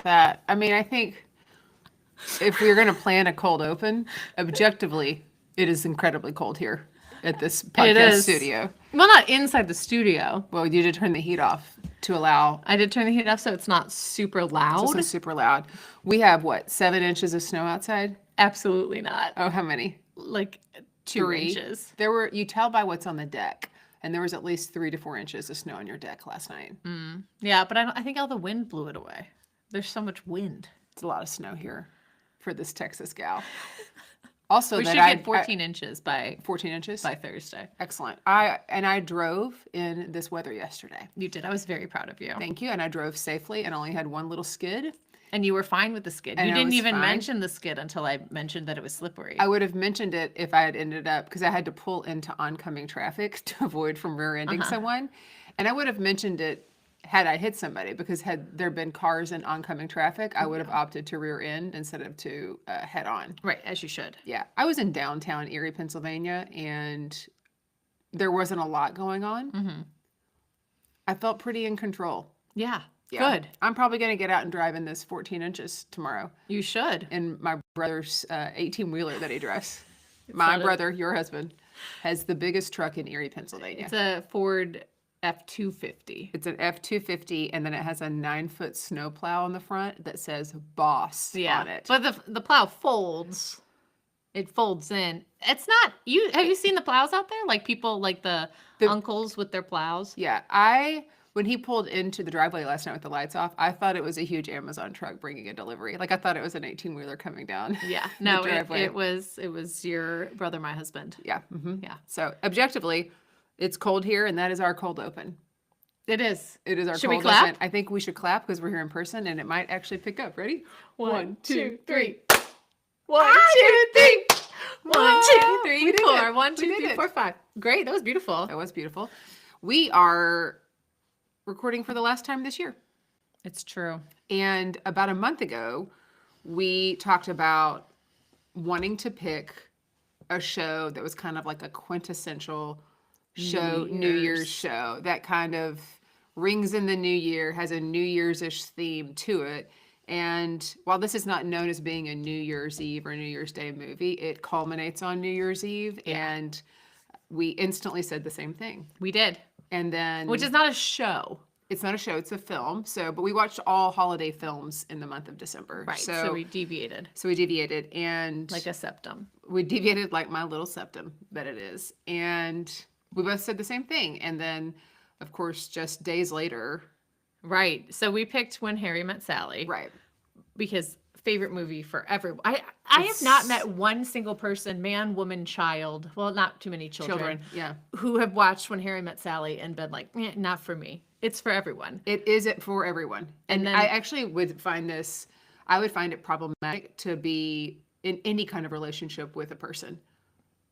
that. I mean, I think if we're going to plan a cold open, objectively, it is incredibly cold here at this It podcast is. studio. Well, not inside the studio. Well, you did turn the heat off to allow. I did turn the heat off so it's not super loud. So it's not super loud. We have what, 7 inches of snow outside? Absolutely not. Oh, how many? Like 2 3. inches. There were. You tell by what's on the deck, and there was at least 3 to 4 inches of snow on your deck last night. Yeah, but I think all the wind blew it away. There's so much wind. It's a lot of snow here for this Texas gal. Also, We that should get 14 inches by 14 inches. Thursday. Excellent. I drove in this weather yesterday. You did. I was very proud of you. Thank you. And I drove safely and only had one little skid. And you were fine with the skid. And You I didn't was even fine. mention the skid until I mentioned that it was slippery. I would have mentioned it if I had ended up, because I had to pull into oncoming traffic to avoid from rear-ending someone. And I would have mentioned it had I hit somebody, because had there been cars in oncoming traffic, I would have opted to rear end instead of to head on. Right, as you should. Yeah. I was in downtown Erie, Pennsylvania, and there wasn't a lot going on. I felt pretty in control. Yeah, Yeah. good. I'm probably going to get out and drive in this 14 inches tomorrow You should. in my brother's 18-wheeler that he drives. My brother, your husband, has the biggest truck in Erie, Pennsylvania. It's a Ford F-250. It's an F-250, and then it has a 9-foot snowplow on the front that says "Boss" on it. But the plow folds. It folds in. It's not you. Have you seen the plows out there? Like people, like the uncles with their plows. Yeah, when he pulled into the driveway last night with the lights off, I thought it was a huge Amazon truck bringing a delivery. Like I thought it was an 18-wheeler coming down. Yeah. the No, driveway. it was your brother, my husband. Yeah. Yeah. So objectively, it's cold here, and that is our cold open. It is. It is our Should we cold clap? open. I think we should clap because we're here in person, and it might actually pick up. Ready? 1, 2, 3. 1, 2, 3. 1, 2, 3, We did 4. it. 1, We 2, did 3, it. 4, 5. Great. That was beautiful. That was beautiful. We are recording for the last time this year. It's true. And about a month ago, we talked about wanting to pick a show that was kind of like a quintessential show, New Year's show that kind of rings in the new year, has a New Year's-ish theme to it. And while this is not known as being a New Year's Eve or New Year's Day movie, it culminates on New Year's Eve. And we instantly said the same thing. We did. And then Which is not a show. it's not a show, it's a film. But we watched all holiday films in the month of December. Right. So we deviated. So we deviated, and Like a septum. we deviated like my little septum that it is. And we both said the same thing. And then, of course, just days later. Right. So we picked When Harry Met Sally. Right. Because favorite movie for everyone. I have not met one single person, man, woman, child. Well, not too many children. Yeah. Who have watched When Harry Met Sally and been like, not for me. It's for everyone. It is it for everyone. And then- I actually would find I would find it problematic to be in any kind of relationship with a person,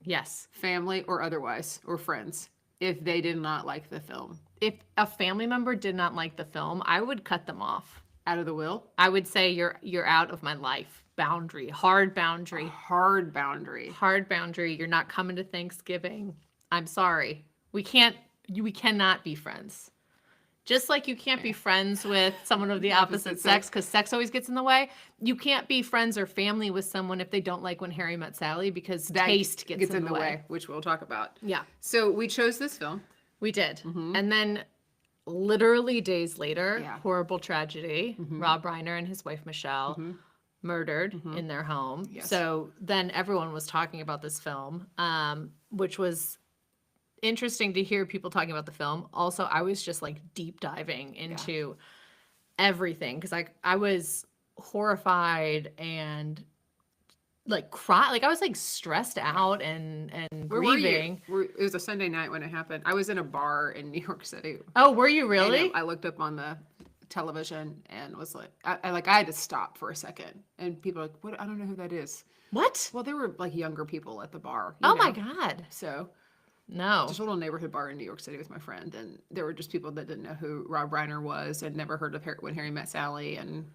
Yes. family or otherwise, or friends, if they did not like the film. If a family member did not like the film, I would cut them off. Out of the will. I would say you're out of my life. Boundary. Hard boundary. Hard boundary. Hard boundary. You're not coming to Thanksgiving. I'm sorry. We cannot be friends. Just like you can't be friends with someone of the opposite sex because sex always gets in the way. You can't be friends or family with someone if they don't like When Harry Met Sally because taste gets in the way. which we'll talk about. Yeah, So we chose this film. we did. And then literally days later, Yeah. horrible tragedy. Rob Reiner and his wife Michelle murdered in their home. Yes. So then everyone was talking about this film, which was interesting to hear people talking about the film. Also, I was just like deep diving into everything because I was horrified and like cry. Like I was like stressed out and Where were you? grieving. It was a Sunday night when it happened. I was in a bar in New York City. Oh, were you And really? I looked up on the television and was like, I had to stop for a second. And people were like, what? I don't know who that is. What? Well, there were like younger people at the bar. Oh my God. So No. just a little neighborhood bar in New York City with my friend, and there were just people that didn't know who Rob Reiner was and never heard of When Harry Met Sally, and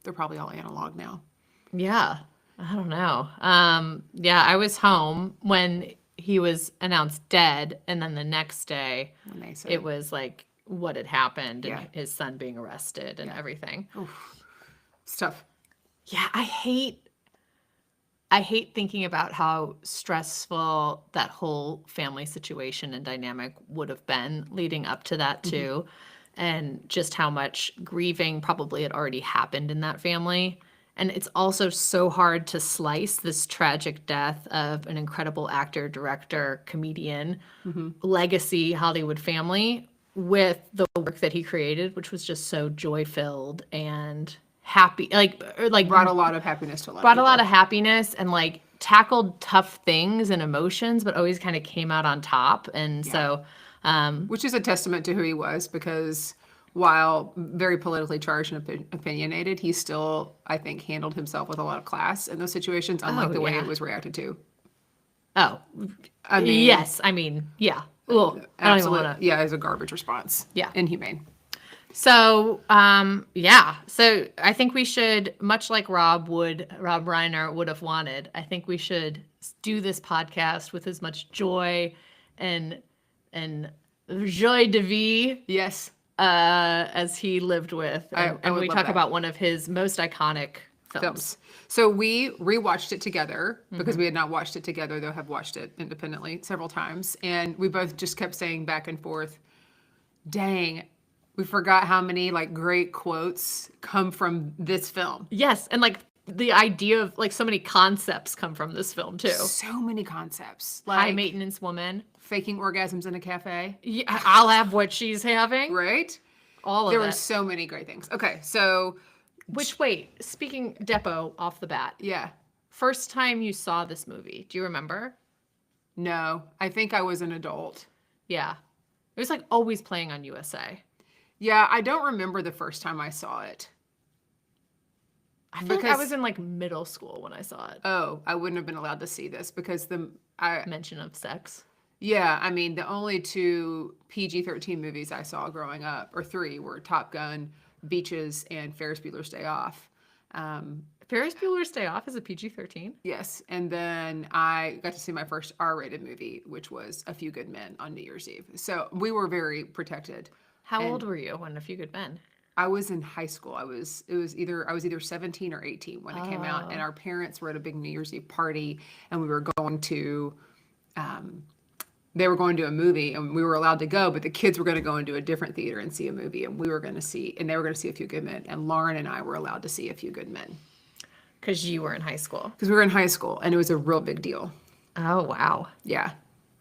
they're probably all analog now. Yeah. I don't know. Yeah, I was home when he was announced dead, and then the next day When they said, it was like what had happened Yeah. and his son being arrested and everything. It's tough. Yeah, I hate thinking about how stressful that whole family situation and dynamic would have been leading up to that too, and just how much grieving probably had already happened in that family. And it's also so hard to slice this tragic death of an incredible actor, director, comedian, legacy Hollywood family with the work that he created, which was just so joy-filled and happy, like Brought a lot of happiness to a lot brought of a lot people. of happiness and like tackled tough things and emotions, but always kind of came out on top. And so, Which is a testament to who he was, because while very politically charged and opinionated, he still, I think, handled himself with a lot of class in those situations, unlike Oh, the way yeah. it was reacted to. oh, I mean, yes, I mean, yeah. Well, I don't even absolute, want to. yeah, as a garbage response. Yeah. Inhumane. So, yeah. So I think we should, much like Rob Reiner would have wanted, I think we should do this podcast with as much joy and joie de vie Yes. as he lived with. And, I would we love talk that. about one of his most iconic films. Films. So we rewatched it together because Mm-hmm. we had not watched it together, though have watched it independently several times. And we both just kept saying back and forth, dang, we forgot how many like great quotes come from this film. Yes, and like the idea of like so many concepts come from this film too. So many concepts. High Like maintenance woman. faking orgasms in a cafe, Yeah, I'll have what she's having. right? All of There it. were so many great things. Okay, so Which, wait, speaking Depo off the bat, yeah. first time you saw this movie, do you remember? No, I think I was an adult. Yeah. It was like always playing on USA. Yeah, I don't remember the first time I saw it. I feel like I Because- was in like middle school when I saw it. Oh, I wouldn't have been allowed to see this because Mention of sex. yeah, I mean, the only two PG-13 movies I saw growing up, or three, were Top Gun, Beaches, and Ferris Bueller's Day Off. Ferris Bueller's Day Off is a PG-13. Yes, and then I got to see my first R-rated movie, which was A Few Good Men on New Year's Eve. So we were very protected. How old were you when A Few Good Men? I was in high school. I was either 17 or 18 when it came out, and our parents were at a big New Year's Eve party, and we were going to they were going to a movie, and we were allowed to go, but the kids were going to go into a different theater and see a movie, and they were going to see A Few Good Men, and Lauren and I were allowed to see A Few Good Men Because you were in high school. because we were in high school, and it was a real big deal. Oh, wow. Yeah,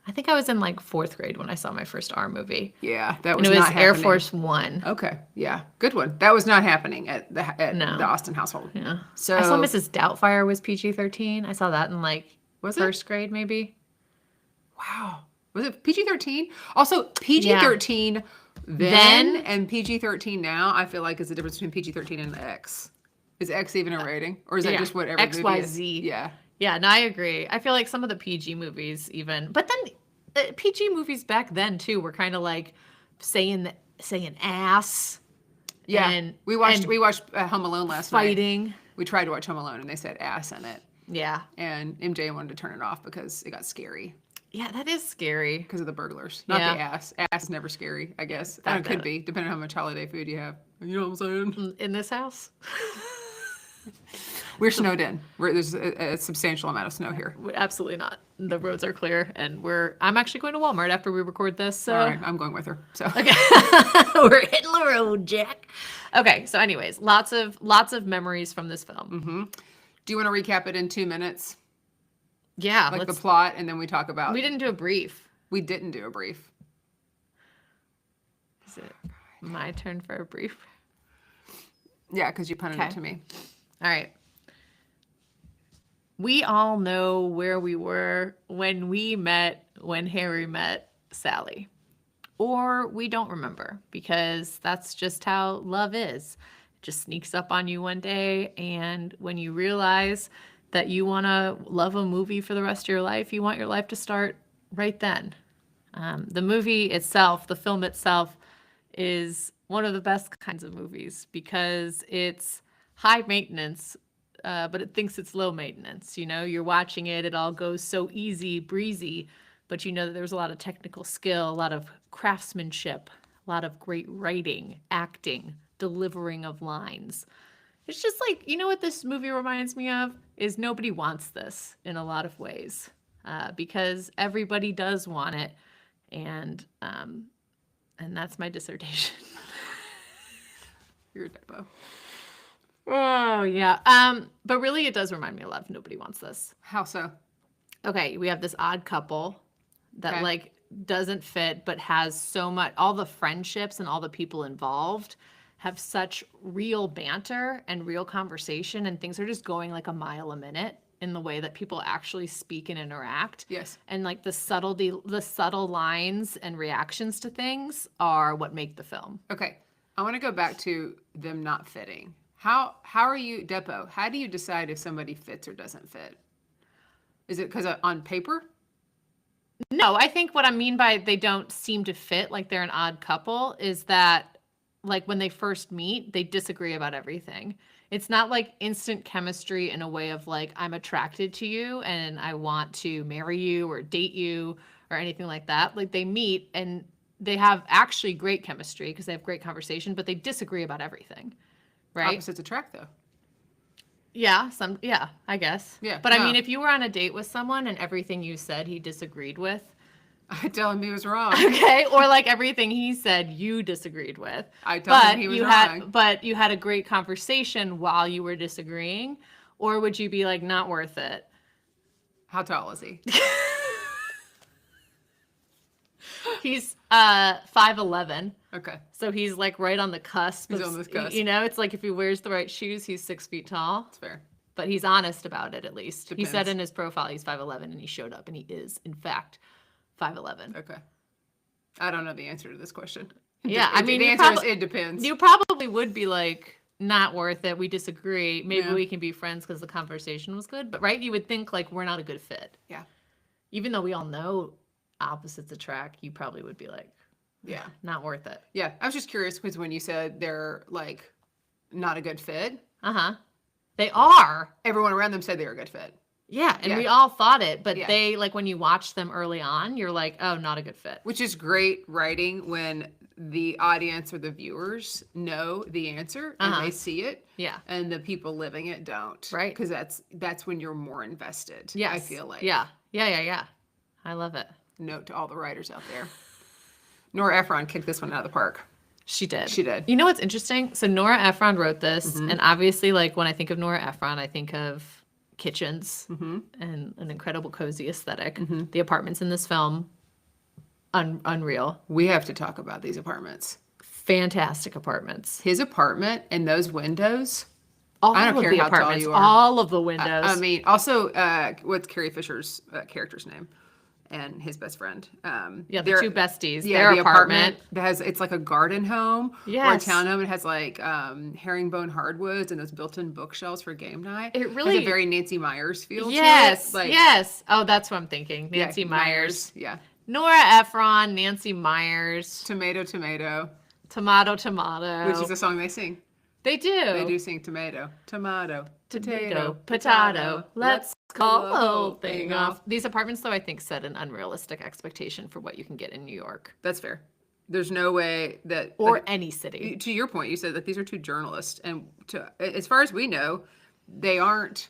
I think I was in like fourth grade when I saw my first R movie. yeah, that And was it was not Air happening. Force One. Okay, yeah, good one. That was not happening at the No. the Austin household. Yeah. So I saw Mrs. Doubtfire was PG-13. I saw that in like Was it? first grade, maybe. Wow. Was it PG-13? Also, PG-13 then and PG-13 now, I feel like is the difference between PG-13 and X. Is X even a rating? Or is that Yeah. just whatever movie is? XYZ. Yeah. Yeah, no, I agree. I feel like some of the PG movies even, but then PG movies back then too were kind of like saying ass. Yeah. And- we watched and Home Alone last night. fighting. We tried to watch Home Alone and they said ass in it. Yeah. And MJ wanted to turn it off because it got scary Yeah, that is scary. because of the burglars. Not Yeah. the ass. Ass is never scary, I guess. That It could kind be, depending on how much holiday food you have. You know what I'm saying? In this house? We're snowed in. There's a substantial amount of snow here. Absolutely not. The roads are clear and I'm actually going to Walmart after we record this. So All right, I'm going with her. So Okay. We're hitting the road, Jack. Okay, so anyways, lots of memories from this film. do you want to recap it in 2 minutes? Yeah, Like the plot, and then we talk about. we didn't do a brief. We didn't do a brief. Is it my turn for a brief? Yeah, because you punted Okay. it to me. All right. We all know where we were when Harry met Sally. Or we don't remember because that's just how love is. It just sneaks up on you one day, and when you realize that you want to love a movie for the rest of your life, you want your life to start right then. The movie itself, the film itself, is one of the best kinds of movies because it's high maintenance, but it thinks it's low maintenance. You know, you're watching it, it all goes so easy breezy, but you know that there's a lot of technical skill, a lot of craftsmanship, a lot of great writing, acting, delivering of lines. It's just like, you know what this movie reminds me of? Is nobody wants this in a lot of ways. Because everybody does want it. And that's my dissertation. You're a Depo. Oh, yeah. But really, it does remind me a lot of Nobody Wants This. How so? Okay, we have this odd couple that Okay. like doesn't fit, but has so much, all the friendships and all the people involved have such real banter and real conversation, and things are just going like a mile a minute in the way that people actually speak and interact. Yes. And like the subtle lines and reactions to things are what make the film. Okay. I want to go back to them not fitting. How are you, Depo? How do you decide if somebody fits or doesn't fit? Is it because on paper? No, I think what I mean by they don't seem to fit, like they're an odd couple, is that like when they first meet, they disagree about everything. It's not like instant chemistry in a way of like, I'm attracted to you and I want to marry you or date you or anything like that. Like they meet and they have actually great chemistry because they have great conversation, but they disagree about everything. Right? Opposites attract, though. Yeah, I guess. Yeah, But I no. mean, if you were on a date with someone and everything you said he disagreed with, I tell him he was wrong. okay, or like everything he said you disagreed with. I told him he was wrong. But you had a great conversation while you were disagreeing, or would you be like not worth it? How tall is he? He's 5'11", Okay. so he's like right on the cusp. He's on the cusp. You know, it's like if he wears the right shoes, he's 6 feet tall. That's fair. But he's honest about it at least. He said Depends. in his profile he's 5'11", and he showed up, and he is in fact 5'11". Okay. I don't know the answer to this question. Yeah, I mean, the you answer is it depends. You probably would be like, not worth it. We disagree. Maybe Yeah. we can be friends because the conversation was good. But right, you would think like we're not a good fit. Yeah. Even though we all know opposites attract, you probably would be like, Yeah. not worth it. Yeah. I was just curious because when you said they're like not a good fit, They are. everyone around them said they were a good fit. Yeah, and Yeah. we all thought it, but Yeah. they like when you watch them early on, you're like, oh, not a good fit. Which is great writing when the audience or the viewers know the answer and they see it. Yeah. And the people living it don't. Right. Because that's when you're more invested. Yes. I feel like. Yeah. I love it. Note to all the writers out there. Nora Ephron kicked this one out of the park. She did. She did. You know what's interesting? So Nora Ephron wrote this, Mm-hmm. and obviously, like when I think of Nora Ephron, I think of kitchens Mm-hmm. and an incredible cozy aesthetic. The apartments in this film, unreal, We have to talk about these apartments. fantastic apartments. His apartment and those windows. All I don't of care the how tall apartments, you are. all of the windows. I mean, also, what's Carrie Fisher's character's name? And his best friend. yeah, the they're- two besties. Yeah, their the apartment. that has it's like a garden home or a Yes. townhome. It has like herringbone hardwoods and those built-in bookshelves for game night. It has really- a very Nancy Myers feel. Yes, to it. Like, yes. Oh, that's what I'm thinking. yeah, Nancy Myers. Yeah, Nora Ephron, Nancy Myers, tomato, tomato, tomato. which is a song they sing. They do. They do sing tomato, tomato, Potato, potato. Let's call the whole thing off. These apartments, though, I think set an unrealistic expectation for what you can get in New York That's fair. There's no way that or like, any city. to your point, you said that these are two journalists, and as far as we know, they aren't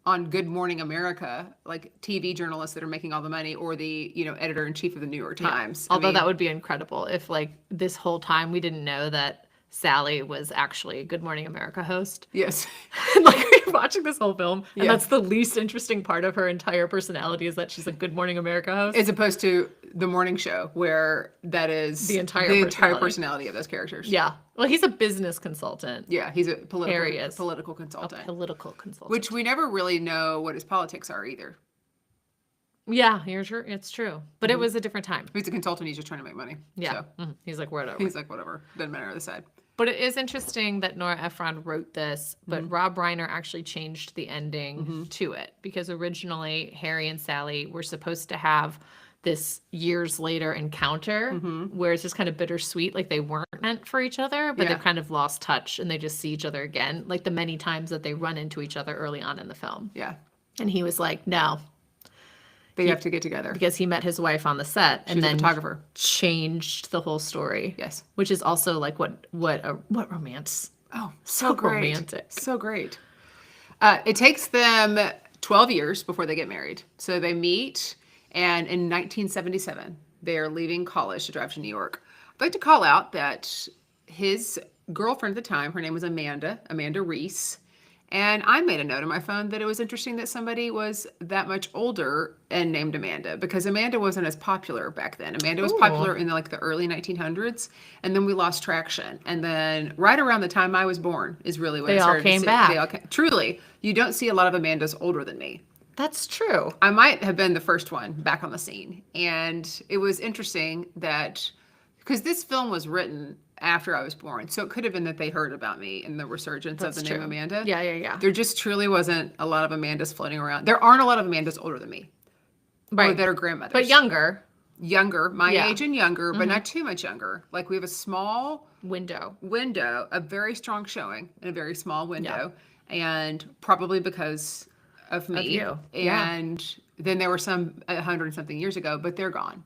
on Good Morning America, like TV journalists that are making all the money, or the editor in chief of the New York Times. Although that would be incredible if, like, this whole time we didn't know that Sally was actually a Good Morning America host. yes, And like you're watching this whole film, and Yeah. that's the least interesting part of her entire personality is that she's a Good Morning America host. as opposed to the morning show where that is The entire personality of those characters. Yeah. Well, he's a business consultant, Yeah, he's a Harry is. political consultant, political consultant. which we never really know what his politics are either. yeah, you're sure it's true, but it was a different time. He's a consultant. He's just trying to make money. Yeah. So He's like, whatever. he's like, whatever, doesn't matter the side. But it is interesting that Nora Ephron wrote this, but Mm-hmm. Rob Reiner actually changed the ending to it because originally Harry and Sally were supposed to have this years later encounter Mm-hmm. where it's just kind of bittersweet, like they weren't meant for each other, but Yeah. they've kind of lost touch and they just see each other again, like the many times that they run into each other early on in the film. Yeah, And he was like, no, they have to get together. because he met his wife on the set and She's a then photographer. changed the whole story. Yes. Which is also like what romance Oh, So great. romantic. So great. It takes them 12 years before they get married. So they meet, and in 1977, they are leaving college to drive to New York. I'd like to call out that his girlfriend at the time, her name was Amanda Reese. And I made a note on my phone that it was interesting that somebody was that much older and named Amanda, because Amanda wasn't as popular back then. Amanda was popular in the early 1900s, and then we lost traction. And then right around the time I was born is really when They it all started to came see- back. They all came, truly, you don't see a lot of Amandas older than me. That's true. I might have been the first one back on the scene. And it was interesting that, because this film was written after I was born, so it could have been that they heard about me in the resurgence of the name Amanda. Yeah. There just truly wasn't a lot of Amandas floating around. There aren't a lot of Amandas older than me, or Right. that are grandmothers. But younger Younger, my Yeah. age and younger, but not too much younger. Like, we have a small window. window, a very strong showing in a very small window, and probably because of me. you. Yeah. And then there were some 100 and something years ago, but they're gone.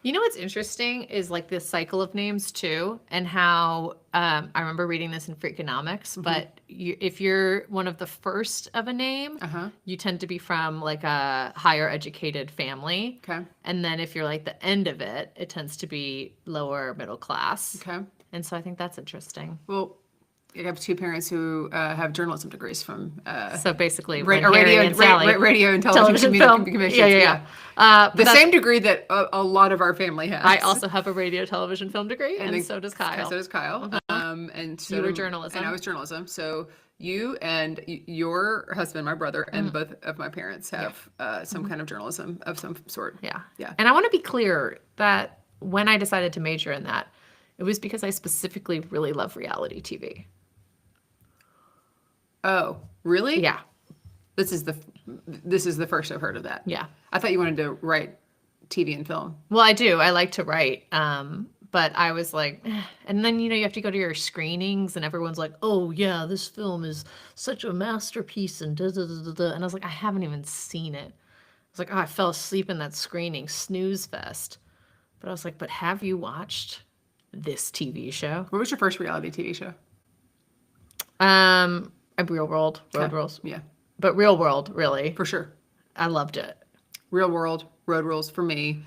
You know what's interesting is like this cycle of names too, and how I remember reading this in Freakonomics. But if you're one of the first of a name, you tend to be from like a higher educated family. Okay. And then if you're like the end of it, it tends to be lower middle class. Okay. And so I think that's interesting. Well, I have two parents who have journalism degrees from So basically, radio, when Harry and Sally, radio and television, film. commissions. Yeah. The same degree that a lot of our family has. I also have a radio, television, film degree, and then- so does Kyle. So does Kyle. And so You were journalism. and I was journalism. So you and your husband, my brother, and both of my parents have some kind of journalism of some sort. Yeah. Yeah. And I want to be clear that when I decided to major in that, it was because I specifically really love reality TV. Oh, really? Yeah. This is the first I've heard of that. Yeah. I thought you wanted to write TV and film. Well, I do. I like to write. But I was like, and then, you have to go to your screenings and everyone's like, oh, yeah, this film is such a masterpiece and da da da da da. And I was like, I haven't even seen it. I was like, oh, I fell asleep in that screening, snooze fest. But I was like, but have you watched this TV show? What was your first reality TV show? Real World, Road Rules. Yeah, But Real World, really. for sure. I loved it. Real World, Road Rules for me.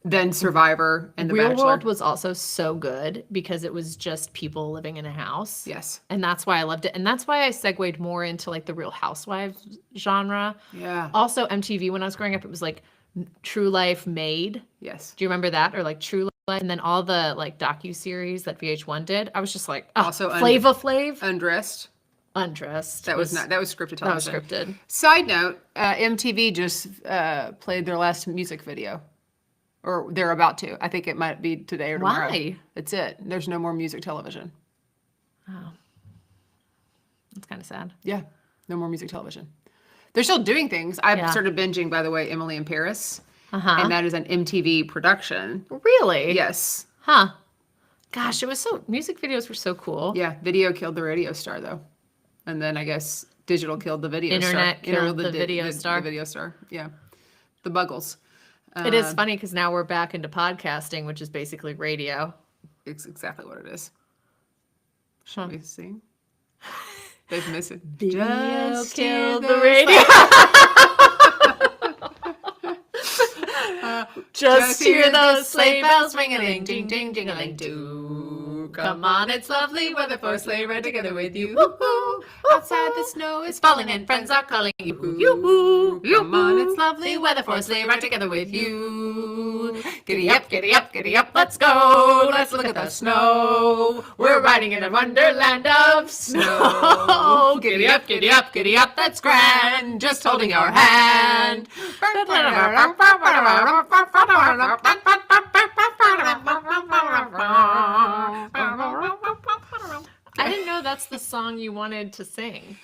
Then Survivor and The Real Bachelor. World was also so good because it was just people living in a house. Yes. And that's why I loved it. And that's why I segued more into like the Real Housewives genre. Yeah. Also, MTV, when I was growing up, it was like True Life Made. Yes. Do you remember that? Or like True Life? And then all the like docuseries that VH1 did. I was just like, oh, Also Flava Flav. Undressed. Undressed. That was scripted That was television. scripted. Side note, MTV just played their last music video. Or they're about to. I think it might be today or tomorrow. Why? That's it. There's no more music television. It's kind of sad. Yeah. No more music television. They're still doing things. I've Yeah. started binging, by the way, Emily in Paris. Uh-huh. And that is an MTV production. Really? Yes. Huh. Gosh, music videos were so cool. Yeah. Video killed the radio star, though. And then I guess digital killed the video star. Internet killed the video star. The video star. Yeah. The Buggles. It is funny because now we're back into podcasting, which is basically radio. It's exactly what it is. Shall we sing? They've missed it. Video Just killed hear the radio. Just hear those sleigh bells ring-a-ling, ding, ding, ding-a-ling, doo. Come on, it's lovely weather for a sleigh ride together with you. Woo-hoo. Outside the snow is Falling and friends are calling you. Yoo-hoo. Come on, it's Lovely weather for a sleigh ride together with you. Giddy up, giddy up, giddy up, let's go. Let's look at the snow. We're riding in a wonderland of snow. Giddy up, giddy up, giddy up, that's grand. Just holding your hand. I didn't know that's the song you wanted to sing.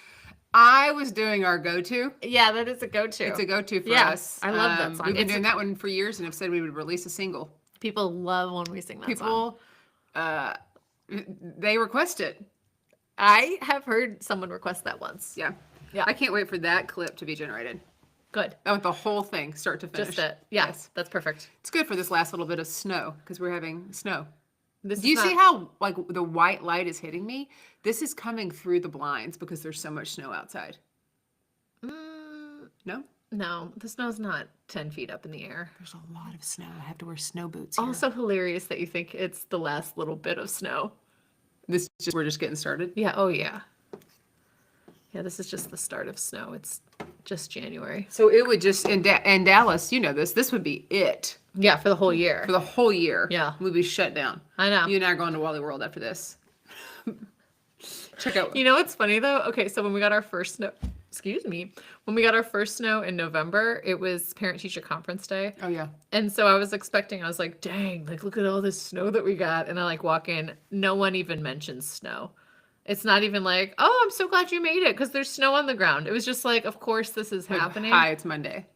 I was doing our go-to. Yeah, that is a go-to. It's a go-to for Yeah, us. I love that song. We've been It's doing that one for years and have said we would release a single. People love when we sing that song. People, they request it. I have heard someone request that once. Yeah. Yeah. I can't wait for that clip to be generated. Good. I want the whole thing, start to finish. Just it. Yeah, Yes. that's perfect. It's good for this last little bit of snow because we're having snow. This Do you is see not- how like the white light is hitting me? This is coming through the blinds because there's so much snow outside. Mm, No? no, the snow's not 10 feet up in the air. There's a lot of snow. I have to wear snow boots here. Also hilarious that you think it's the last little bit of snow. We're just getting started. Yeah, oh yeah. Yeah, this is just the start of snow. It's just January. So it would just in Dallas, you know this would be it Yeah, for the whole year. for the whole year. Yeah. We'd be shut down. I know. You and I are going to Wally World after this. Check out. You know what's funny though? Okay, so when we got our first snow, excuse me, when we got our first snow in November, it was parent teacher conference day. Oh yeah. And so I was like, dang, like look at all this snow that we got. And I like walk in, no one even mentions snow. It's not even like, oh, I'm so glad you made it because there's snow on the ground. It was just like, of course this is Like, happening. hi, it's Monday.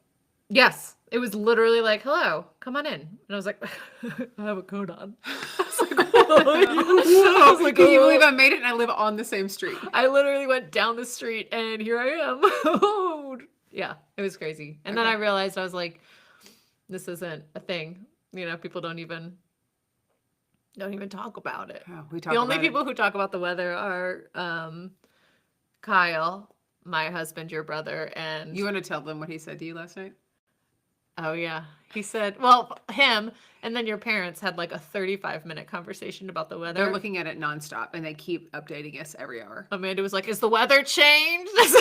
Yes. It was literally like, hello, come on in. And I was like, I have a coat on. I was like, I was like, can you "Oh." believe I made it and I live on the same street? I literally went down the street and here I am. Yeah, it was crazy. And then Okay. I realized I was like, this isn't a thing. You know, people don't even talk about it. Oh, we talk The only about it. people who talk about the weather are Kyle, my husband, your brother, and You want to tell them what he said to you last night? oh yeah. He said, well, him and then your parents had like a 35-minute conversation about the weather. They're looking at it nonstop and they keep updating us every hour. Amanda was like, is the weather changed? Is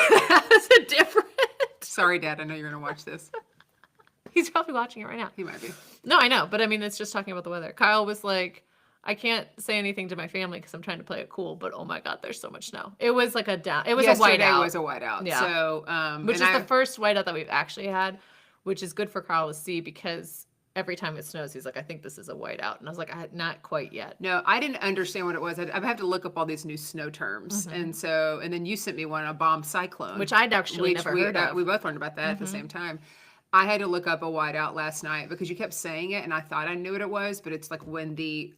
it different? Sorry, Dad. I know you're going to watch this. He's probably watching it right now. He might be. No, I know, but I mean, it's just talking about the weather. Kyle was like, I can't say anything to my family because I'm trying to play it cool, but oh my God, there's so much snow. It was like it was a Yesterday whiteout, was a whiteout. Yeah. So, which is and the first whiteout that we've actually had, which is good for Kyle to see because every time it snows, he's like, I think this is a whiteout. And I was like, not quite yet. No, I didn't understand what it was. I had to look up all these new snow terms. And then you sent me one, a bomb cyclone. Which I'd actually never heard of. We both learned about that at the same time. I had to look up a whiteout last night because you kept saying it and I thought I knew what it was, but it's like when the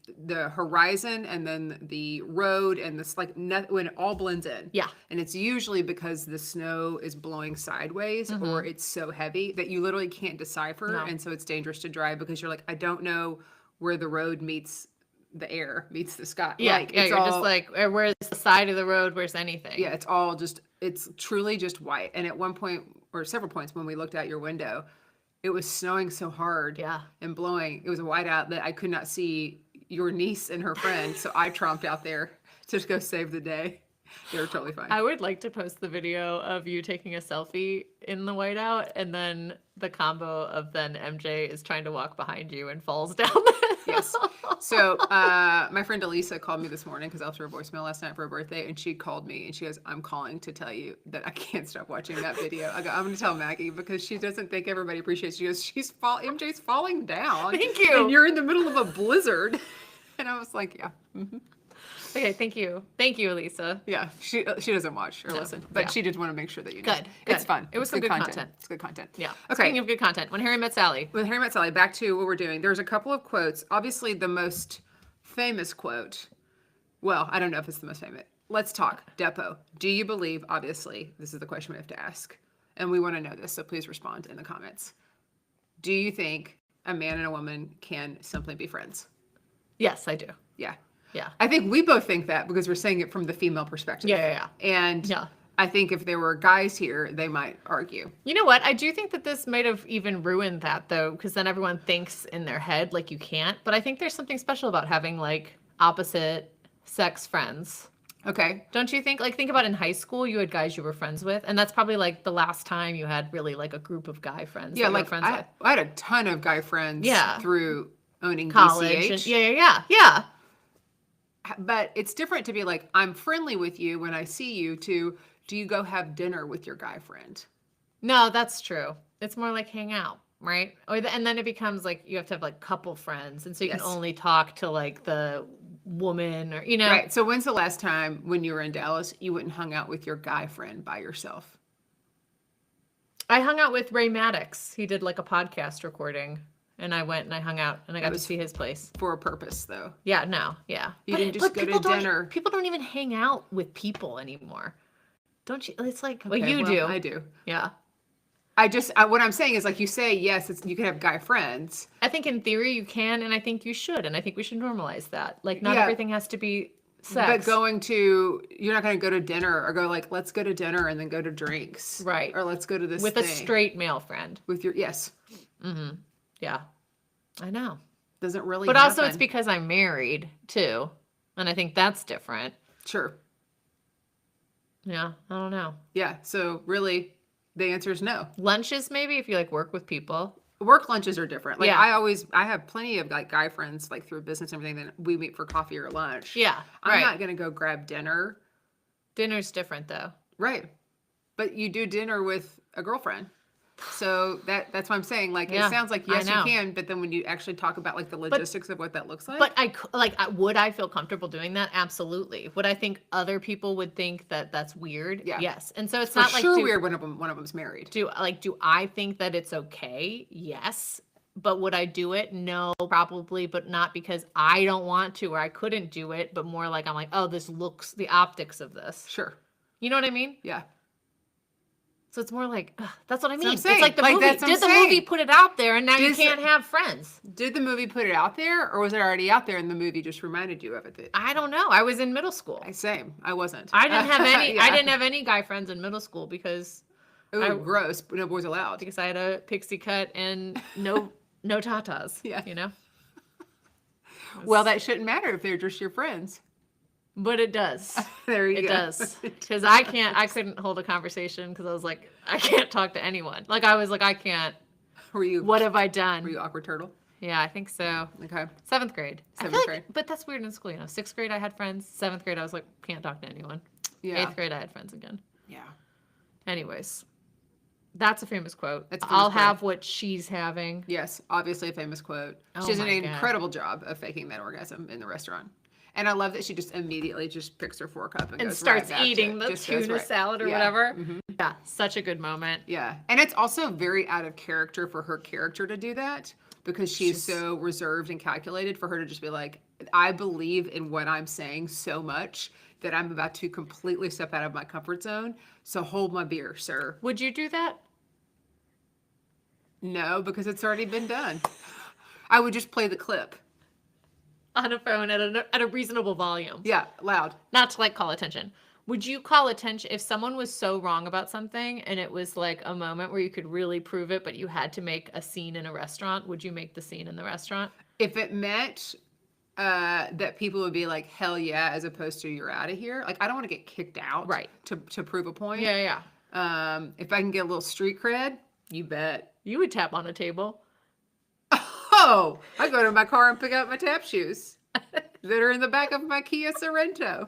horizon and then the road and this like when it all blends in. Yeah. And it's usually because the snow is blowing sideways or it's so heavy that you literally can't decipher. No. And so it's dangerous to drive because you're like, I don't know where the road meets the air, meets the sky. Yeah, Like, yeah, it's you're all, just like, where's the side of the road? Where's anything? yeah, it's all just, it's truly just white. And at one point or several points when we looked out your window, it was snowing so hard Yeah. and blowing. It was a whiteout that I could not see your niece and her friend. So I tromped out there to go save the day. They were totally fine. I would like to post the video of you taking a selfie in the whiteout and then the combo of then MJ is trying to walk behind you and falls down the Yes. So my friend Elisa called me this morning because I left her a voicemail last night for her birthday, and she called me and she goes, "I'm calling to tell you that I can't stop watching that video." I go, "I'm going to tell Maggie because she doesn't think everybody appreciates." She goes, MJ's falling down. Thank you. And you're in the middle of a blizzard." And I was like, "Yeah, Okay, thank you. Thank you, Elisa. yeah." She doesn't watch or listen, but yeah. she did want to make sure that you know. Good, It's good. fun. It was It's some good content. It's good content. Yeah. Okay. Speaking of good content, When Harry Met Sally. With Harry Met Sally, back to what we're doing. There's a couple of quotes. Obviously, the most famous quote. Well, I don't know if it's the most famous. Let's talk. Depo. Do you believe? Obviously, this is the question we have to ask, and we want to know this. So please respond in the comments. Do you think a man and a woman can simply be friends? Yes, I do. Yeah. Yeah. I think we both think that because we're saying it from the female perspective. Yeah. And Yeah. I think if there were guys here, they might argue. You know what? I do think that this might have even ruined that though, because then everyone thinks in their head like you can't. But I think there's something special about having like opposite sex friends. Okay. Don't you think? Like, think about in high school, you had guys you were friends with, and that's probably like the last time you had really like a group of guy friends. Yeah, that you were like friends with. I had a ton of guy friends Yeah. through owning College. DCH. Yeah. But it's different to be like, I'm friendly with you when I see you, to do you go have dinner with your guy friend? No, that's true. It's more like hang out, right? And then it becomes like you have to have like couple friends, and so you Yes. can only talk to like the woman or you know. Right. So when's the last time when you were in Dallas, you went and hung out with your guy friend by yourself? I hung out with Ray Maddox. He did like a podcast recording, and I went and I hung out and I got to see his place. For a purpose, though. Yeah, no, yeah. You didn't just go to people don't- dinner. People don't even hang out with people anymore. Don't you? It's like, well, Okay, you do. I do. Yeah. what I'm saying is like you say, yes, you can have guy friends. I think in theory you can, and I think you should, and I think we should normalize that. Like, not Yeah. everything has to be sex. But you're not going to go to dinner or go like, let's go to dinner and then go to drinks. Right. Or let's go to this with thing. a straight male friend. Yes. Yeah. I know. Doesn't really But happen. also it's because I'm married too. And I think that's different. Sure. Yeah. I don't know. Yeah. So really the answer is no. Lunches maybe if you like work with people. Work lunches are different. Like Yeah. I have plenty of like guy friends like through business and everything that we meet for coffee or lunch. Yeah. I'm right. not going to go grab dinner. Dinner's different though. Right. But you do dinner with a girlfriend. So that's what I'm saying. Like, Yeah, it sounds like, I yes, you know. can, but then when you actually talk about like the logistics of what that looks like. But would I feel comfortable doing that? Absolutely. Would I think other people would think that that's weird? Yeah. Yes. And so it's for not like sure weird when one of them's married. do I think that it's okay? Yes. But would I do it? No, probably, but not because I don't want to or I couldn't do it, but more like I'm like, oh, this looks the optics of this. Sure. You know what I mean? Yeah. So it's more like that's what I mean. I'm It's saying. like the Like, movie. that's what Did I'm the movie saying. put it out there and now you Does- can't have friends? Did the movie put it out there or was it already out there and the movie just reminded you of it? I don't know. I was in middle school. Same. I wasn't. I didn't have any. Yeah. I didn't have any guy friends in middle school because Ooh, gross. No boys allowed. I had a pixie cut and no tatas. Yeah. You know. Well, that shouldn't matter if they're just your friends. But it does. There you It go. does. Because I couldn't hold a conversation because I was like, I can't talk to anyone. Like, I was like, I can't. Were you? What have I done? Were you awkward turtle? Yeah, I think so. Okay. 7th grade. I feel Seventh like- grade. But that's weird in school, 6th grade I had friends. 7th grade I was like, can't talk to anyone. Yeah. 8th grade I had friends again. Yeah. Anyways, that's a famous quote. That's a famous I'll quote. have what she's having. Yes, obviously a famous quote. Oh She does an my God. incredible job of faking that orgasm in the restaurant. And I love that she just immediately just picks her fork up and And goes starts right back to eating it. the Just goes tuna right- salad or Yeah. whatever. Mhm. Yeah, such a good moment. Yeah. And it's also very out of character for her character to do that because she's so reserved and calculated for her to just be like, I believe in what I'm saying so much that I'm about to completely step out of my comfort zone. So hold my beer, sir. Would you do that? No, because it's already been done. I would just play the clip. On a phone at a reasonable volume. Yeah, loud. Not to like call attention. Would you call attention if someone was so wrong about something and it was like a moment where you could really prove it, but you had to make a scene in a restaurant? Would you make the scene in the restaurant? If it meant that people would be like, hell yeah, as opposed to you're out of here. Like, I don't want to get kicked out Right. to prove a point. Yeah. If I can get a little street cred, you bet. You would tap on a table. Oh, I go to my car and pick out my tap shoes that are in the back of my Kia Sorento.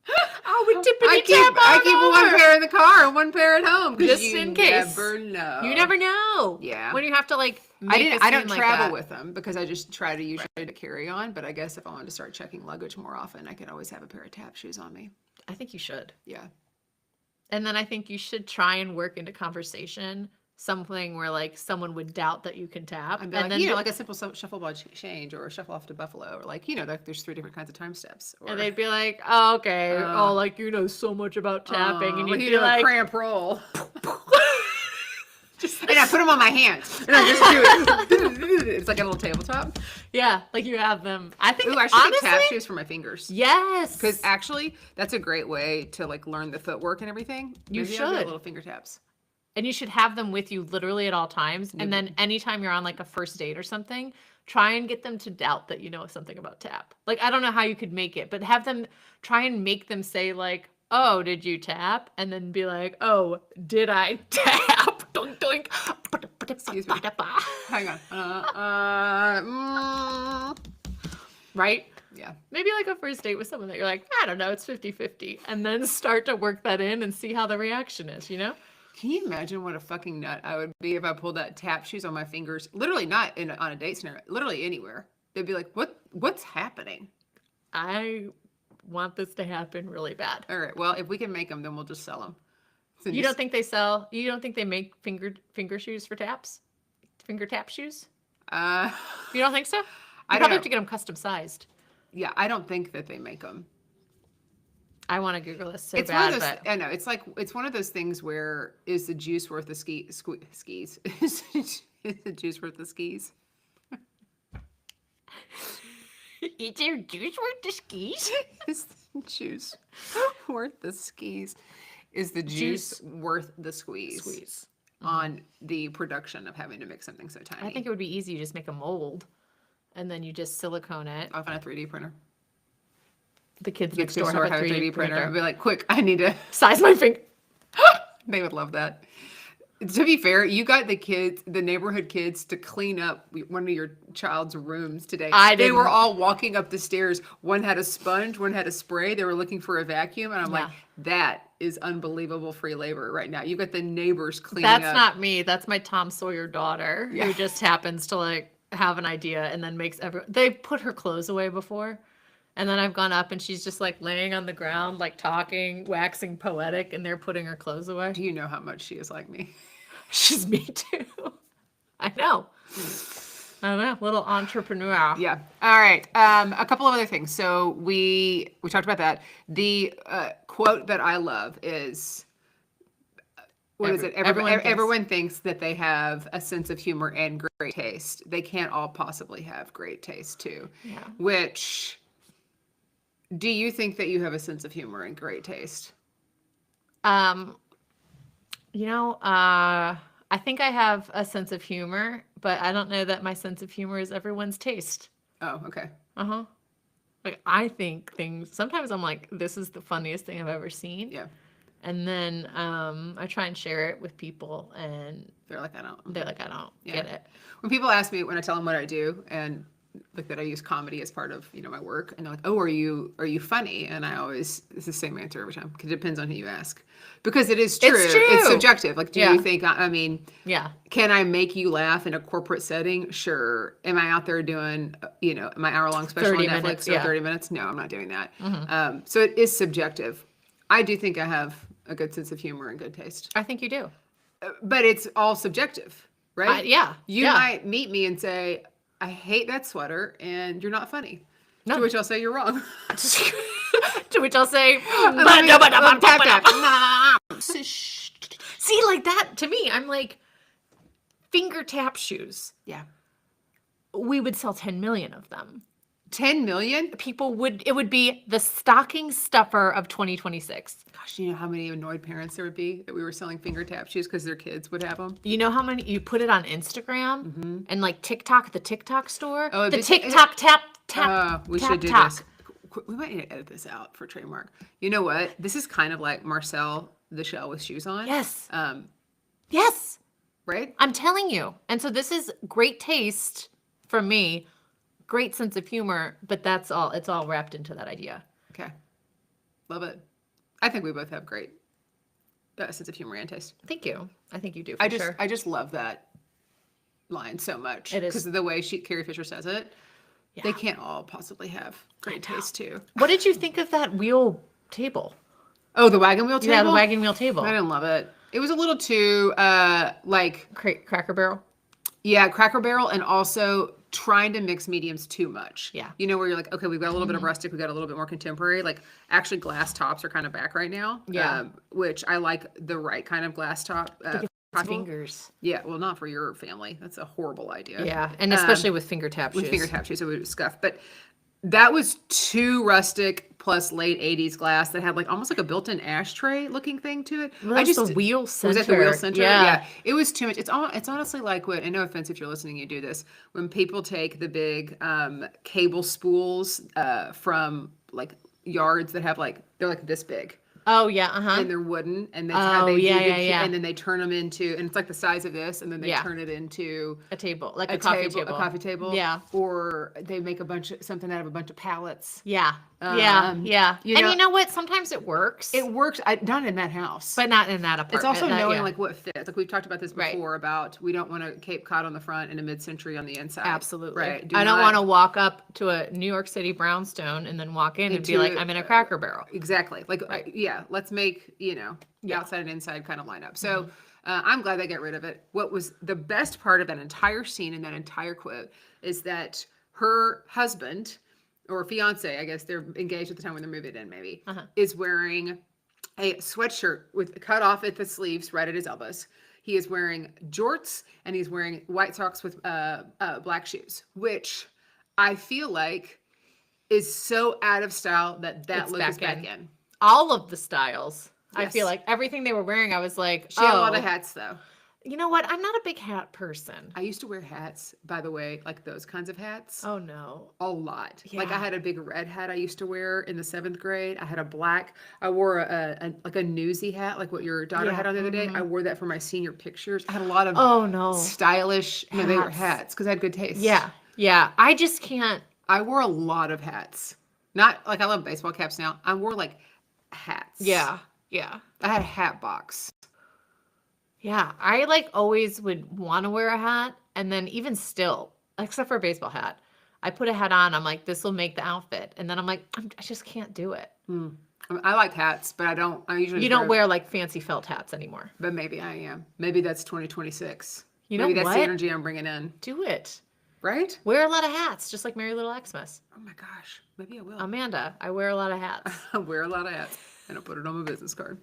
I would I keep one pair in the car and one pair at home. 'Cause Just you in case. never know. You never know. Yeah. When you have to like make a I don't scene like travel that. with them because I just try to usually to carry on. But I guess if I wanted to start checking luggage more often, I could always have a pair of tap shoes on me. I think you should. Yeah. And then I think you should try and work into conversation something where like someone would doubt that you can tap. And be and like, then you know, be- like a simple shuffle ball change or a shuffle off to Buffalo, or like, you know, there's 3 different kinds of time steps. Or, and they'd be like, oh, okay. Uh, oh, like you know so much about tapping. And like, you'd you be know, like, cramp roll. And I put them on my hands. And I just do it. It's like a little tabletop. yeah, like you have them. I think Ooh, I should honestly, get tap shoes for my fingers. yes. Because actually, that's a great way to like learn the footwork and everything. You Maybe I'll get should. little finger taps. And you should have them with you literally at all times. And then anytime you're on like a first date or something, try and get them to doubt that you know something about tap. Like, I don't know how you could make it, but have them try and make them say like, oh, did you tap? And then be like, oh, did I tap? Doink, doink. Excuse me. Hang on. Right? Yeah. Maybe like a first date with someone that you're like, I don't know, it's 50-50. And then start to work that in and see how the reaction is, you know? Can you imagine what a fucking nut I would be if I pulled that tap shoes on my fingers? Literally not on a date scenario. Literally anywhere. They'd be like, what's happening? I want this to happen really bad. All right. Well, if we can make them, then we'll just sell them. So You don't think they make finger shoes for taps? Finger tap shoes? You don't think so? You I don't probably know. have to get them custom sized. Yeah, I don't think that they make them. I want to Google this so It's one bad, of those. but I know it's like it's one of those things where is the juice worth the skis? Is the juice worth the skis? is there juice worth the skis? Is the juice worth the skis? Is the juice worth the squeeze? Squeeze. On the production of having to make something so tiny. I think it would be easy. You just make a mold, and then you just silicone it. I'll find a 3D printer. The kids Get next to door store have a have 3D, printer. I'd be like, quick, I need to. Size my finger. They would love that. To be fair, you got the neighborhood kids, to clean up one of your child's rooms today. They were didn't. all walking up the stairs. One had a sponge, one had a spray. They were looking for a vacuum, and I'm like, that is unbelievable free labor right now. You got the neighbors cleaning up. That's not me. That's my Tom Sawyer daughter Yeah. who just happens to like have an idea and then makes they put her clothes away before. And then I've gone up and she's just like laying on the ground, like talking, waxing poetic, and they're putting her clothes away. Do you know how much she is like me? She's me too. I know. I don't know. Little entrepreneur. Yeah. All right. A couple of other things. So we talked about that. The quote that I love is, what is it? Everyone thinks that they have a sense of humor and great taste. They can't all possibly have great taste too. Yeah. Which, do you think that you have a sense of humor and great taste? I think I have a sense of humor, but I don't know that my sense of humor is everyone's taste. Oh, okay. Uh-huh. Like I think things sometimes I'm like, this is the funniest thing I've ever seen. Yeah. And then I try and share it with people and They're like, I don't. they're like, I don't get it. When people ask me, when I tell them what I do, and like that I use comedy as part of, my work, and they're like, oh, are you funny? And I always, it's the same answer every time, because it depends on who you ask, because it is true. It's true. It's subjective. Like, do Yeah. you think, Yeah. can I make you laugh in a corporate setting? Sure. Am I out there doing, my hour-long special on 30 Netflix minutes, or yeah. 30 minutes? No, I'm not doing that. So it is subjective. I do think I have a good sense of humor and good taste, I think you do. but it's all subjective, right? Yeah. You yeah. might meet me and say, I hate that sweater, and you're not funny. No. To which I'll say, you're wrong. To which I'll say, Tap, tap. see, like that, to me, I'm like, finger tap shoes. Yeah. We would sell 10 million of them. 10 million? It would be the stocking stuffer of 2026. Gosh, you know how many annoyed parents there would be that we were selling finger tap shoes because their kids would have them? You know how many, you put it on Instagram and like TikTok, the TikTok store? Oh, the TikTok tap. We tap, should do talk. this. We might need to edit this out for trademark. You know what? This is kind of like Marcel the Shell with shoes on. Yes. Um, Yes. right? I'm telling you. And so this is great taste from me, great sense of humor, but that's all. It's all wrapped into that idea. Okay. Love it. I think we both have great sense of humor and taste. Thank you. I think you do. For I just love that line so much. It is. Because of the way Carrie Fisher says it. Yeah. They can't all possibly have great taste too. What did you think of that wheel table? Oh, the wagon wheel table? Yeah, the wagon wheel table. I didn't love it. It was a little too Cracker Barrel. yeah, Cracker Barrel, and also trying to mix mediums too much. Yeah. You know, where you're like, okay, we've got a little bit of rustic, we've got a little bit more contemporary. Like, actually, glass tops are kind of back right now. Yeah. Which I like the right kind of glass top. Fingers. Yeah, well, not for your family. That's a horrible idea. Yeah, and especially with finger tap shoes. With finger tap shoes, it would scuff. But that was too rustic plus late 80s glass that had like almost like a built-in ashtray looking thing to it. Well, that's the wheel center. Was that the wheel center? Yeah. It was too much. It's honestly like what, and no offense if you're listening, you do this, when people take the big cable spools from like yards that have like, they're like this big. Oh yeah, uh-huh. And they're wooden, and that's how they yeah. and then they turn them into, and it's like the size of this, and then they turn it into a table, like a coffee table. A coffee table. Yeah. Or they make something out of a bunch of pallets. Yeah. Yeah. And know- you know what? Sometimes it works. It works, not in that house. but not in that apartment. It's also knowing yeah. like what fits. Like we've talked about this Right. before about we don't want a Cape Cod on the front and a mid-century on the inside. Absolutely. Right. I don't want to walk up to a New York City brownstone and then walk in and be like, I'm in a Cracker Barrel. Exactly. Like, yeah, let's make, the outside and inside kind of line up. So I'm glad they got rid of it. What was the best part of that entire scene and that entire quote is that her husband or fiance, I guess they're engaged at the time when they're moving in, maybe, Uh-huh. is wearing a sweatshirt with cut off at the sleeves, right at his elbows. He is wearing jorts and he's wearing white socks with black shoes, which I feel like is so out of style that It's look is back back in. in. All of the styles. I Yes. feel like everything they were wearing, I was like, She had a lot oh, of hats though. you know what? I'm not a big hat person. I used to wear hats, by the way, like those kinds of hats. Oh no. A lot. Like I Yeah. had a big red hat I used to wear in the 7th grade. I had a black. I wore a like a newsy hat, like what your daughter Yeah, had on the other day. I wore that for my senior pictures. I had a lot of Oh no. stylish. No, they were Hats. hats because I had good taste. Yeah. Yeah. I just can't. I wore a lot of hats. Not like I love baseball caps now. I wore like hats. Yeah. Yeah. I had a hat box. Yeah. I like always would want to wear a hat. And then even still, except for a baseball hat, I put a hat on. I'm like, this will make the outfit. And then I'm like, I just can't do it. I like hats, but I don't. I usually You just don't wear like fancy felt hats anymore. But maybe I am. Maybe that's 2026. You know maybe that's what? the energy I'm bringing in. Do it. Right? Wear a lot of hats, just like Merry Little Xmas. Oh my gosh. Maybe I will. Amanda, I wear a lot of hats. I wear a lot of hats and I put it on my business card.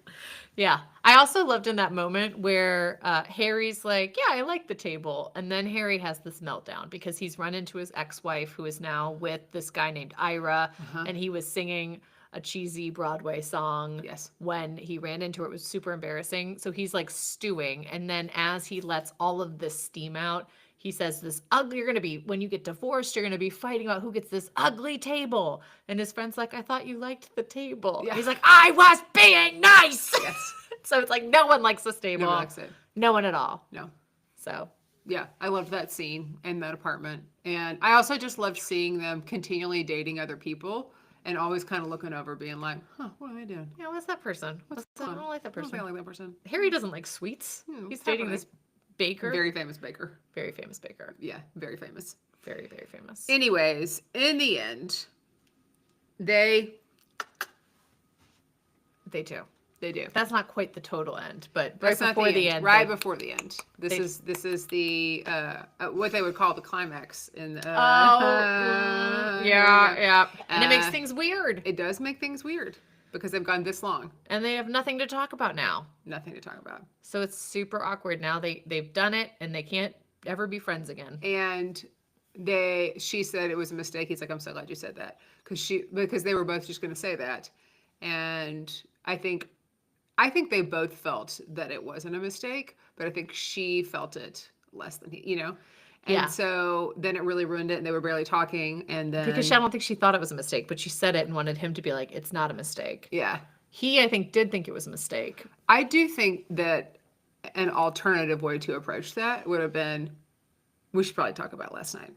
Yeah. I also loved in that moment where Harry's like, yeah, I like the table. And then Harry has this meltdown because he's run into his ex-wife who is now with this guy named Ira. And he was singing a cheesy Broadway song. Yes. When he ran into her, it was super embarrassing. So he's like stewing. And then as he lets all of this steam out, he says this ugly, you're going to be, when you get divorced, you're going to be fighting about who gets this ugly table. And his friend's like, I thought you liked the table. Yeah. He's like, I was being nice. Yes. So it's like, no one likes this table. No one likes it. No one at all. No. So Yeah, I loved that scene in that apartment. And I also just loved seeing them continually dating other people and always kind of looking over, being like, huh, what are they doing? yeah, what's that person? What's that? I don't like that I don't think I person. like that person. Harry doesn't like sweets. Hmm, He's what's dating happening? this baker. Very famous baker. Very famous baker. Yeah, very famous. Very, very famous. Anyways, in the end, they They do. do. That's not quite the total end, but right That's not before the end. Right they- before the end. This they- is the what they would call the climax in yeah. And it makes Uh, things weird. It does make things weird because they've gone this long. And they have nothing to talk about now. Nothing to talk about. So it's super awkward now. They've done it and they can't ever be friends again. And she said it was a mistake. He's like, I'm so glad you said that. Because they were both just gonna say that. And I think they both felt that it wasn't a mistake, but I think she felt it less than he, And Yeah. so then it really ruined it and they were barely talking. And then Because I don't think she thought it was a mistake, but she said it and wanted him to be like, it's not a mistake. yeah. He, I think, did think it was a mistake. I do think that an alternative way to approach that would have been, we should probably talk about last night.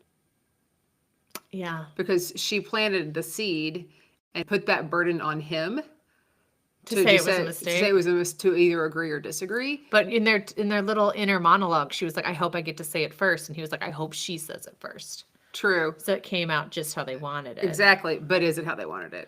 Yeah. Because she planted the seed and put that burden on him To say it was a to mistake. say it was to either agree or disagree. But in their little inner monologue, she was like, I hope I get to say it first. And he was like, I hope she says it first. True. So it came out just how they wanted it. Exactly. But is it how they wanted it?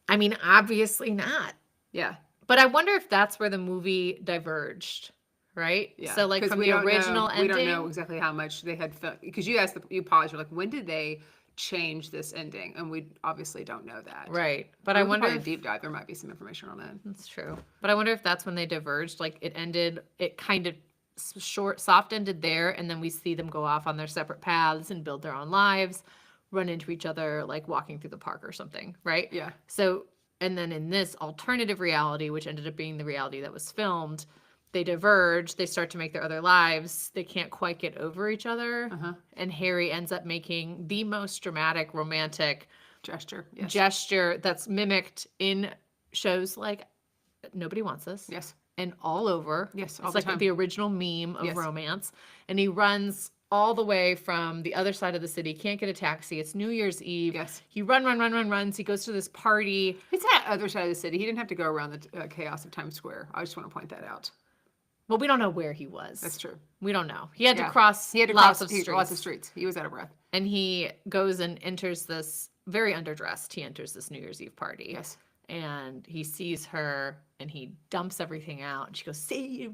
I mean, obviously not. Yeah. But I wonder if that's where the movie diverged, right? Yeah. So like 'Cause from we the don't original know, ending. we don't know exactly how much they had felt, because you asked, you paused, you're like, when did they change this ending? And we obviously don't know that. Right. But We I could wonder probably if deep dive. There might be some information on that. that's true. But I wonder if that's when they diverged. Like it kind of soft ended there. And then we see them go off on their separate paths and build their own lives, run into each other, like walking through the park or something. Right. Yeah. So, and then in this alternative reality, which ended up being the reality that was filmed, they diverge. They start to make their other lives. They can't quite get over each other. And Harry ends up making the most dramatic, romantic Gesture. Yes. gesture that's mimicked in shows like Nobody Wants This. Yes. And all over. Yes, all It's the like time. the original meme of Yes. romance. And he runs all the way from the other side of the city, can't get a taxi. It's New Year's Eve. Yes. He runs. He goes to this party. It's that other side of the city. He didn't have to go around the chaos of Times Square. I just want to point that out. Well, we don't know where he was. That's true. We don't know. He had Yeah. to cross He had to lots cross of streets. lots of streets. He was out of breath. And he goes and enters this, very underdressed, he enters this New Year's Eve party. Yes. And he sees her and he dumps everything out. And she goes, see,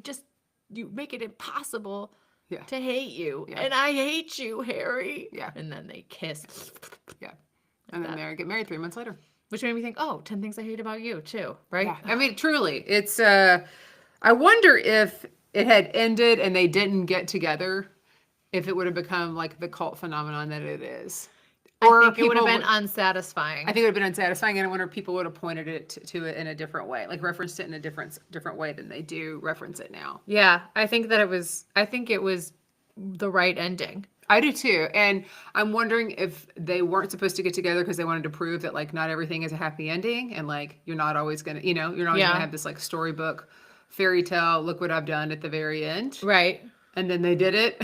you make it impossible Yeah. to hate you. Yeah. And I hate you, Harry. Yeah. And then they kiss. Yeah. And then they get married 3 months later. Which made me think, oh, 10 Things I Hate About You, too, right? Yeah. I mean, truly, it's, I wonder if it had ended and they didn't get together, if it would have become like the cult phenomenon that it is. I think it would have been unsatisfying. I think it would have been unsatisfying, and I wonder if people would have pointed it to it in a different way, like referenced it in a different way than they do reference it now. Yeah, I think it was the right ending. I do too, and I'm wondering if they weren't supposed to get together because they wanted to prove that like not everything is a happy ending, and like you're not always gonna, you're not always gonna have this like storybook fairy tale. Look what I've done at the very end, right? And then they did it.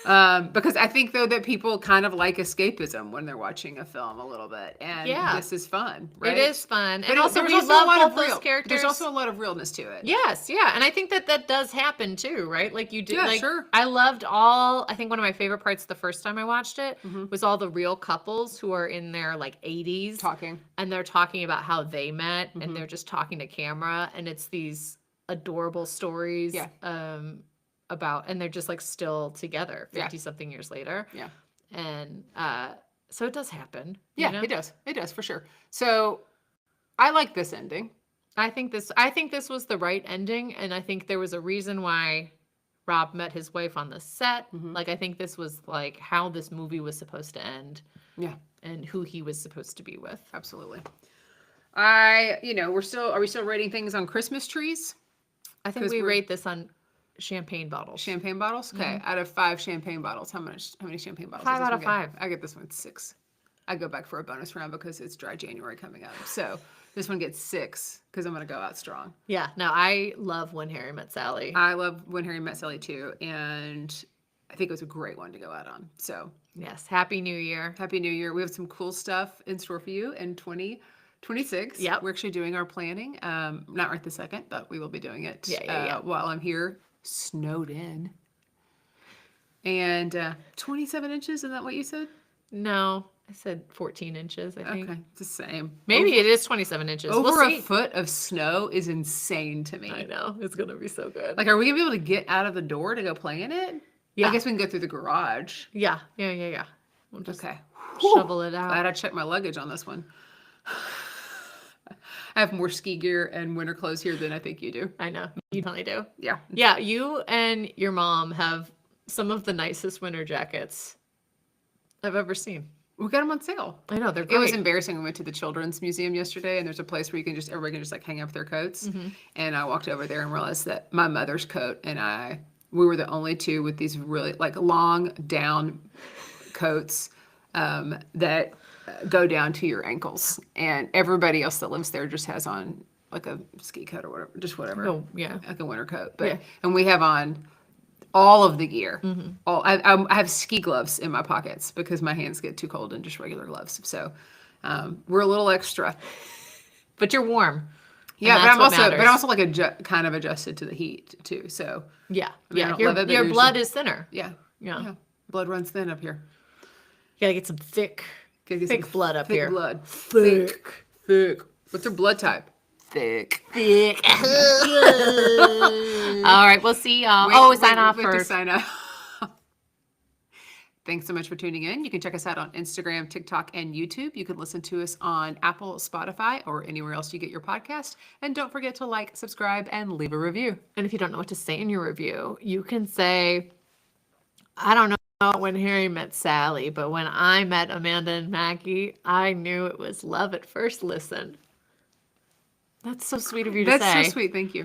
Because I think though that people kind of like escapism when they're watching a film a little bit, and this is fun, right? It is fun, But and also we there's love both those characters. There's also a lot of realness to it. Yes, yeah, and I think that does happen too, right? Like you do. Yeah, like, sure. I loved I think one of my favorite parts the first time I watched it was all the real couples who are in their like 80s Talking, and they're talking about how they met, and they're just talking to camera, and it's these adorable stories. Yeah. About, and they're just like still together 50 something years later. Yeah. And so it does happen. Yeah, you know? it does for sure. So I like this ending. I think this was the right ending, and I think there was a reason why Rob met his wife on the set. Like I think this was like how this movie was supposed to end. Yeah. And who he was supposed to be with. Absolutely. are we still rating things on Christmas trees? I think we rate this on champagne bottles. Champagne bottles? Okay. Out of 5 champagne bottles, how many champagne bottles? 5 out of 5. I get this one 6. I go back for a bonus round because it's dry January coming up. So this one gets 6 because I'm going to go out strong. Yeah. No, I love When Harry Met Sally. I love When Harry Met Sally too. And I think it was a great one to go out on. So yes. Happy New Year. Happy New Year. We have some cool stuff in store for you in 2026. Yep. We're actually doing our planning. Not right this second, but we will be doing it Yeah. while I'm here, snowed in. And 27 inches, isn't that what you said? No, I said 14 inches, I think. Okay, it's the same. Maybe it is 27 inches. Over We'll a see. foot of snow is insane to me. I know. It's going to be so good. Like, are we going to be able to get out of the door to go play in it? Yeah. I guess we can go through the garage. Yeah. We'll just Okay. shovel it out. Glad I checked my luggage on this one. I have more ski gear and winter clothes here than I think you do. I know. You definitely do. Yeah. Yeah, you and your mom have some of the nicest winter jackets I've ever seen. We got them on sale. I know, they're It great. was embarrassing. We went to the Children's Museum yesterday, and there's a place where everybody can just like hang up their coats. And I walked over there and realized that my mother's coat and we were the only two with these really like long down coats that go down to your ankles, and everybody else that lives there just has on like a ski coat or whatever, just whatever. Oh, yeah. Like a winter coat. But and we have on all of the gear. I have ski gloves in my pockets because my hands get too cold in just regular gloves. So we're a little extra. But you're warm. Yeah, and but that's I'm what also matters. like kind of adjusted to the heat too. So Yeah. mean, I don't love it, but Your usually- blood is thinner. yeah, Yeah. blood runs thin up here. You gotta get some thick blood up thick here. blood. Thick. What's your blood type? Thick. Thick. All right, we'll see y'all. Sign off wait to first. sign off. Thanks so much for tuning in. You can check us out on Instagram, TikTok, and YouTube. You can listen to us on Apple, Spotify, or anywhere else you get your podcast. And don't forget to like, subscribe, and leave a review. And if you don't know what to say in your review, you can say, I don't know When Harry Met Sally, but when I met Amanda and Maggie, I knew it was love at first listen. That's so sweet of you to say. That's so sweet. Thank you.